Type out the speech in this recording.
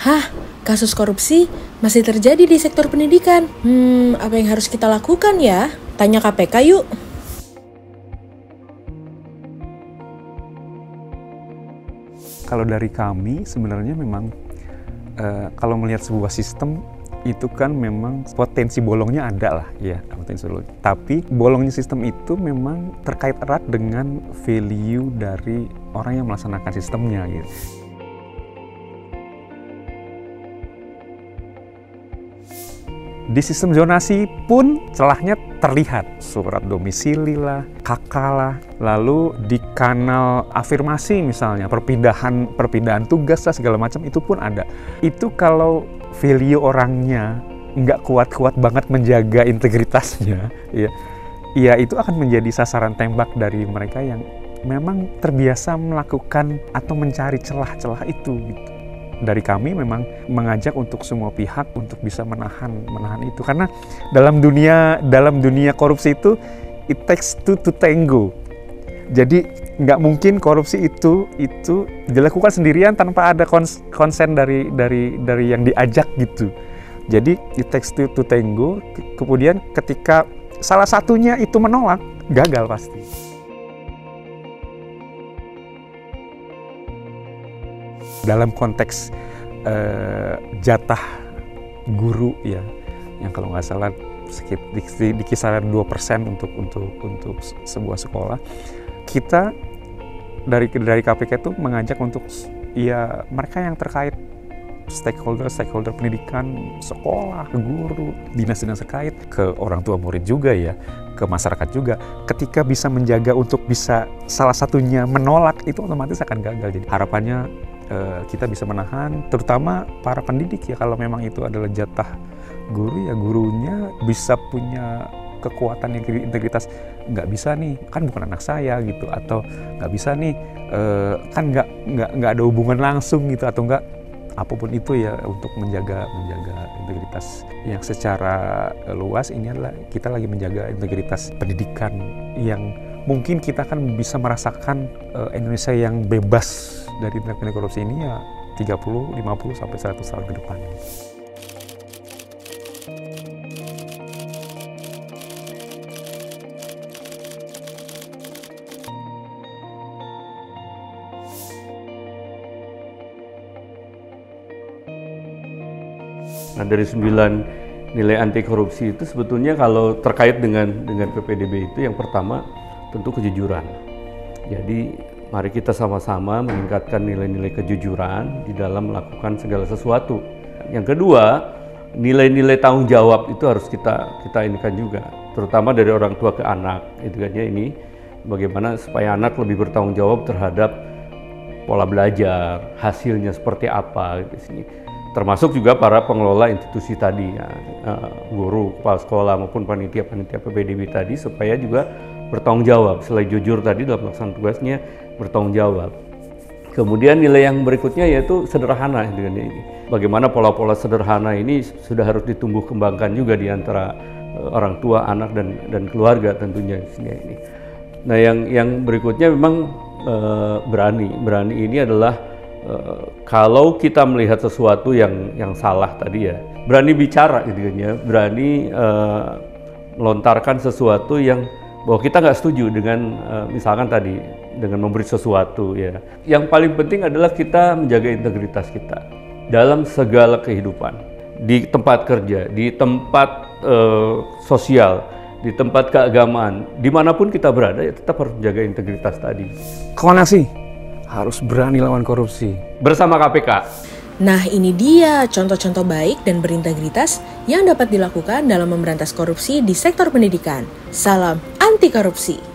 Hah, kasus korupsi masih terjadi di sektor pendidikan. Apa yang harus kita lakukan ya? Tanya KPK yuk. Kalau dari kami sebenarnya memang kalau melihat sebuah sistem itu kan memang potensi bolongnya ada lah, ya potensi bolong. Tapi bolongnya sistem itu memang terkait erat dengan value dari orang yang melaksanakan sistemnya gitu. Di sistem zonasi pun celahnya terlihat, surat domisili lah, KK lah, lalu di kanal afirmasi misalnya, perpindahan tugas lah segala macam itu pun ada. Itu kalau value orangnya nggak kuat-kuat banget menjaga integritasnya, ya itu akan menjadi sasaran tembak dari mereka yang memang terbiasa melakukan atau mencari celah-celah itu gitu. Dari kami memang mengajak untuk semua pihak untuk bisa menahan itu, karena dalam dunia korupsi itu it takes two to tango. Jadi nggak mungkin korupsi itu dilakukan sendirian tanpa ada konsen dari yang diajak gitu. Jadi it takes two to tango. Kemudian ketika salah satunya itu menolak, gagal pasti. Dalam konteks jatah guru ya, yang kalau nggak salah di kisaran 2% untuk sebuah sekolah, kita dari KPK itu mengajak untuk ya mereka yang terkait stakeholder pendidikan, sekolah, guru, dinas-dinas terkait, ke orang tua murid juga ya, ke masyarakat juga. Ketika bisa menjaga untuk bisa salah satunya menolak, itu otomatis akan gagal. Jadi harapannya kita bisa menahan, terutama para pendidik ya, kalau memang itu adalah jatah guru ya gurunya bisa punya kekuatan yang integritas. Nggak bisa nih, kan bukan anak saya gitu, atau nggak bisa nih, kan nggak ada hubungan langsung gitu, atau nggak apapun itu ya, untuk menjaga integritas yang secara luas. Ini adalah kita lagi menjaga integritas pendidikan yang mungkin kita kan bisa merasakan Indonesia yang bebas dari tindak pidana korupsi ini ya 30, 50 sampai 100 tahun ke depan. Nah, dari 9 nilai anti korupsi itu sebetulnya kalau terkait dengan PPDB itu, yang pertama tentu kejujuran. Jadi mari kita sama-sama meningkatkan nilai-nilai kejujuran di dalam melakukan segala sesuatu. Yang kedua, nilai-nilai tanggung jawab itu harus kita inikan juga, terutama dari orang tua ke anak. Itu kan ya, ini bagaimana supaya anak lebih bertanggung jawab terhadap pola belajar, hasilnya seperti apa di sini. Termasuk juga para pengelola institusi tadi ya, guru, kepala sekolah maupun panitia PPDB tadi, supaya juga bertanggung jawab, selain jujur tadi dalam melaksanakan tugasnya, bertanggung jawab. Kemudian nilai yang berikutnya yaitu sederhana dengan ini. Bagaimana pola-pola sederhana ini sudah harus ditumbuh kembangkan juga di antara orang tua, anak dan keluarga tentunya di sini ini. Nah, yang berikutnya memang berani ini adalah kalau kita melihat sesuatu yang salah tadi ya, berani bicara gitu kan ya, berani melontarkan sesuatu yang bahwa kita nggak setuju dengan misalkan tadi dengan memberi sesuatu ya. Yang paling penting adalah kita menjaga integritas kita dalam segala kehidupan, di tempat kerja, di tempat sosial, di tempat keagamaan, dimanapun kita berada ya tetap harus menjaga integritas tadi. Koneksi harus berani lawan korupsi bersama KPK. Nah, ini dia contoh-contoh baik dan berintegritas yang dapat dilakukan dalam memberantas korupsi di sektor pendidikan. Salam anti korupsi.